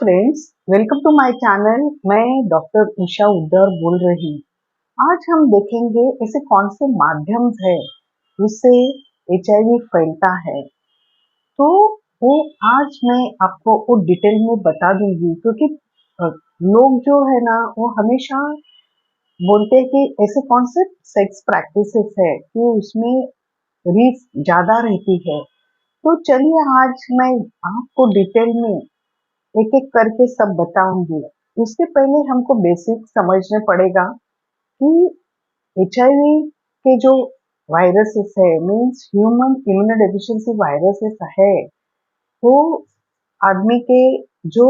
Friends, welcome to my channel. मैं doctor Usha Uddar बोल रही। आज हम देखेंगे ऐसे कौन से माध्यम है जिससे एचआईवी फैलता है। तो वो आज मैं आपको वो डिटेल में बता दूंगी, क्योंकि लोग जो है ना वो हमेशा बोलते हैं कि ऐसे कौन से सेक्स प्रैक्टिसेस है कि उसमें रिस्क ज्यादा रहती है। तो चलिए आज मैं आपको डिटेल में एक एक करके सब बताऊंगी। उससे पहले हमको बेसिक समझना पड़ेगा कि एचआईवी के जो वायरसेस है, मींस ह्यूमन इम्यूनोडेफिशिएंसी वायरसेस है, वो आदमी के जो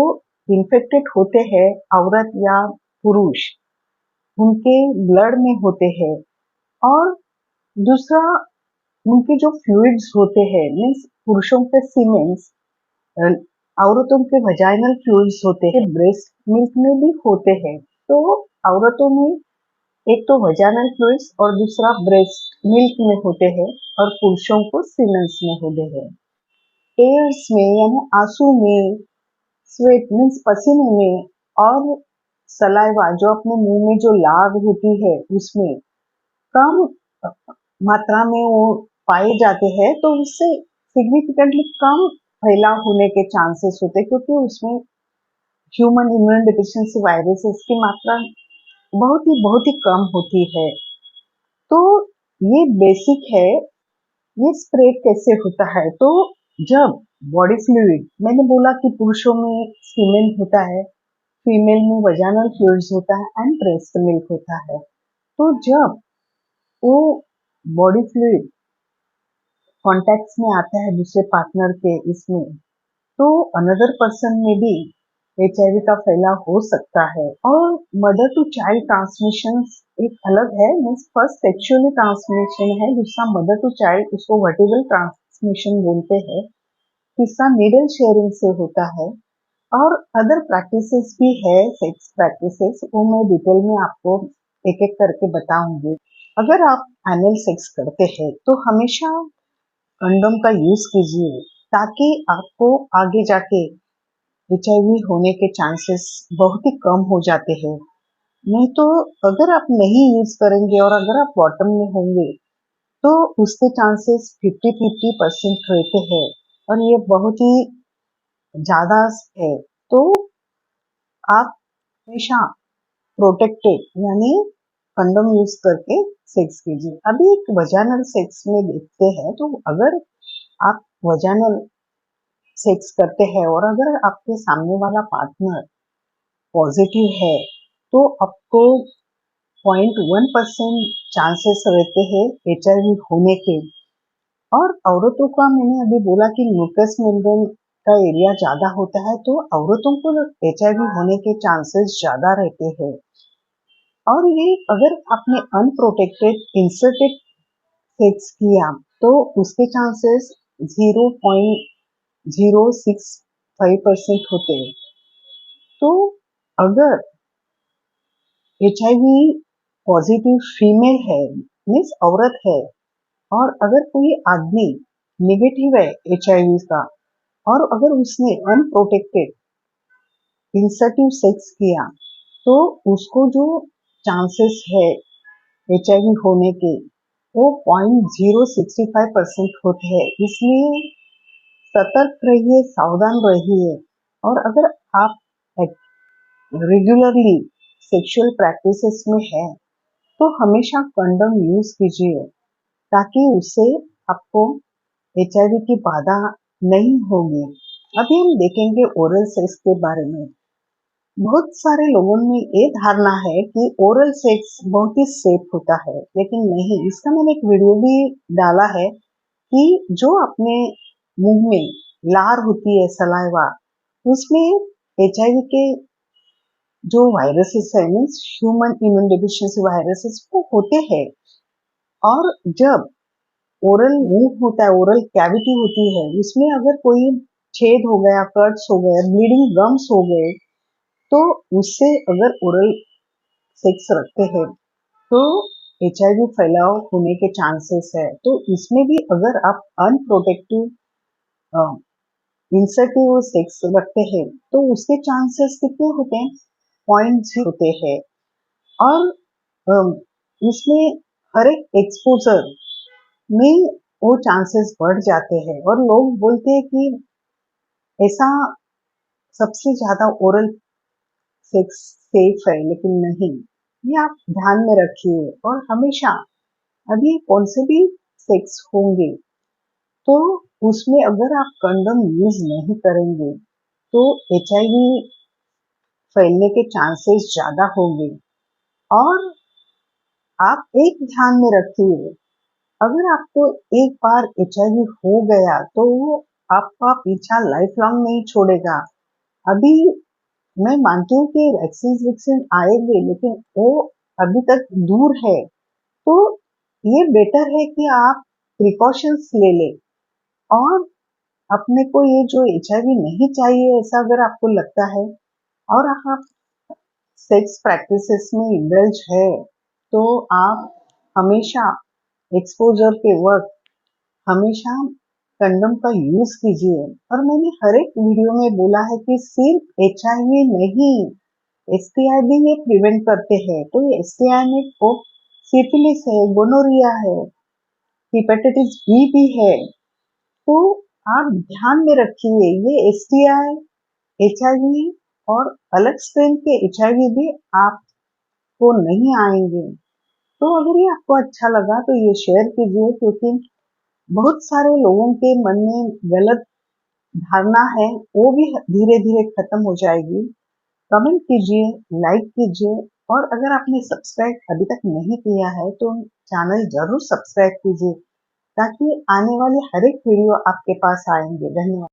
इन्फेक्टेड होते हैं, औरत या पुरुष, उनके ब्लड में होते हैं। और दूसरा, उनके जो फ्लूइड्स होते हैं, मीन्स पुरुषों के सीमेंस, औरतों के वजाइनल फ्लूइड्स होते हैं, ब्रेस्ट मिल्क में भी होते हैं। तो औरतों में एक तो वजाइनल फ्लूइड्स और दूसरा ब्रेस्ट मिल्क में होते हैं, और पुरुषों को सीमेंस में होते हैं। टेयर्स में यानी आंसू में, स्वेट मीन्स पसीने में, और सलाइवा जो अपने मुंह में जो लाग होती है उसमें कम मात्रा में वो पाए जाते हैं, तो उससे सिग्निफिकेंटली कम फैलाव होने के चांसेस होते हैं, क्योंकि उसमें ह्यूमन इम्यून डिफिशियंसी वायरसेस की मात्रा बहुत ही कम होती है। तो ये बेसिक है। ये स्प्रेड कैसे होता है? तो जब बॉडी फ्लूइड, मैंने बोला कि पुरुषों में सीमेन होता है, फीमेल में वजाइनल फ्लूइड्स होता है एंड ब्रेस्ट मिल्क होता है। तो जब वो बॉडी फ्लूइड कॉन्टेक्ट में आता है दूसरे पार्टनर के इसमें, तो अनदर पर्सन में भी एचआईवी का फैलाव हो सकता है। और मदर टू चाइल्ड ट्रांसमिशन एक अलग है, मीन्स फर्स्ट सेक्सुअली ट्रांसमिशन है, दूसरा मदर टू चाइल्ड, उसको वर्टिबल ट्रांसमिशन बोलते हैं, तीसरा नीडल शेयरिंग से होता है। और अदर प्रैक्टिसेस भी है, सेक्स प्रैक्टिसेस, वो मैं डिटेल में आपको एक एक करके बताऊंगी। अगर आप एनल सेक्स करते हैं तो हमेशा कंडोम का यूज कीजिए, ताकि आपको आगे जाके एचआईवी होने के चांसेस बहुत ही कम हो जाते हैं। नहीं तो अगर आप नहीं यूज करेंगे और अगर आप बॉटम में होंगे तो उसके चांसेस 50-50% रहते हैं, और ये बहुत ही ज्यादा है। तो आप हमेशा प्रोटेक्टेड यानी कंडोम यूज करके सेक्स कीजिए। अभी एक वजाइनल सेक्स में देखते हैं, तो अगर आप वजाइनल सेक्स करते हैं और अगर आपके सामने वाला पार्टनर पॉजिटिव है, तो आपको 0.1% चांसेस रहते हैं एचआईवी होने के। और औरतों का मैंने अभी बोला कि म्यूकस मेम्ब्रेन का एरिया ज्यादा होता है, तो औरतों को एचआईवी होने के चांसेस ज्यादा रहते हैं। और ये अगर आपने अनप्रोटेक्टेड इंसर्टेड सेक्स किया तो उसके चांसेस 0.065% होते हैं। तो अगर एचआईवी पॉजिटिव फीमेल है, मीन्स औरत है, और अगर कोई आदमी नेगेटिव है एचआईवी का, और अगर उसने अनप्रोटेक्टेड इंसर्टिव सेक्स किया, तो उसको जो चांसेस है एचआईवी होने के, वो 0.065% होते हैं। इसलिए सतर्क रहिए, सावधान रहिए। और अगर आप रेगुलरली सेक्सुअल प्रैक्टिसेस में है, तो हमेशा कंडोम यूज कीजिए, ताकि उससे आपको एचआईवी की बाधा नहीं होगी। अभी हम देखेंगे ओरल सेक्स के बारे में। बहुत सारे लोगों में ये धारणा है कि ओरल सेक्स बहुत ही सेफ होता है, लेकिन नहीं। इसका मैंने एक वीडियो भी डाला है कि जो अपने मुंह में लार होती है, सलाइवा, उसमें एचआईवी के जो वायरसेस है, means human immune deficiency viruses, वो होते हैं। और जब ओरल मुंह होता है, ओरल कैविटी होती है, उसमें अगर कोई छेद हो गया, कट्स हो गए, ब्लीडिंग गम्स हो गए, तो उससे अगर ओरल सेक्स रखते हैं तो एचआईवी फैलाव होने के चांसेस है। तो इसमें भी अगर आप अनप्रोटेक्टिव इंसर्टिव सेक्स रखते हैं तो उसके चांसेस कितने होते हैं? पॉइंट्स होते हैं। और अम, इसमें हर एक एक्सपोजर में वो चांसेस बढ़ जाते हैं और लोग बोलते हैं कि ऐसा सबसे ज्यादा ओरल सेक्स सेफ है, लेकिन नहीं। ये आप ध्यान में रखिए। और हमेशा अभी कौन से भी सेक्स होंगे तो उसमें अगर आप कंडोम यूज नहीं करेंगे तो एचआईवी फैलने के चांसेस ज्यादा होंगे। और आप एक ध्यान में रखिए, अगर आपको एक बार एचआईवी हो गया तो वो आपका पीछा लाइफ लॉन्ग नहीं छोड़ेगा। अभी मैं मानती हूँ कि वैक्सीन आएंगे, लेकिन वो अभी तक दूर है। तो ये बेटर है कि आप प्रिकॉशंस ले लें। और अपने को ये जो एचआईवी नहीं चाहिए ऐसा अगर आपको लगता है और आप सेक्स प्रैक्टिसेस में इंडल्ज है तो आप हमेशा एक्सपोजर के वक्त हमेशा कंडोम का यूज कीजिए। और मैंने हर एक वीडियो में बोला है कि सिर्फ एचआईवी नहीं, एसटीआई भी ये प्रिवेंट करते हैं। तो ये एसटीआई में वो सिफिलिस है, गोनोरिया है, हेपेटाइटिस बी भी है। तो आप ध्यान में रखिए, ये एसटीआई, एचआईवी और अलग स्ट्रेन के एचआईवी भी आपको नहीं आएंगे। तो अगर ये आपको अच्छा लगा तो ये शेयर कीजिए, क्योंकि बहुत सारे लोगों के मन में गलत धारणा है, वो भी धीरे धीरे खत्म हो जाएगी। कमेंट कीजिए, लाइक कीजिए। और अगर आपने सब्सक्राइब अभी तक नहीं किया है तो चैनल जरूर सब्सक्राइब कीजिए, ताकि आने वाले हर एक वीडियो आपके पास आएंगे। धन्यवाद।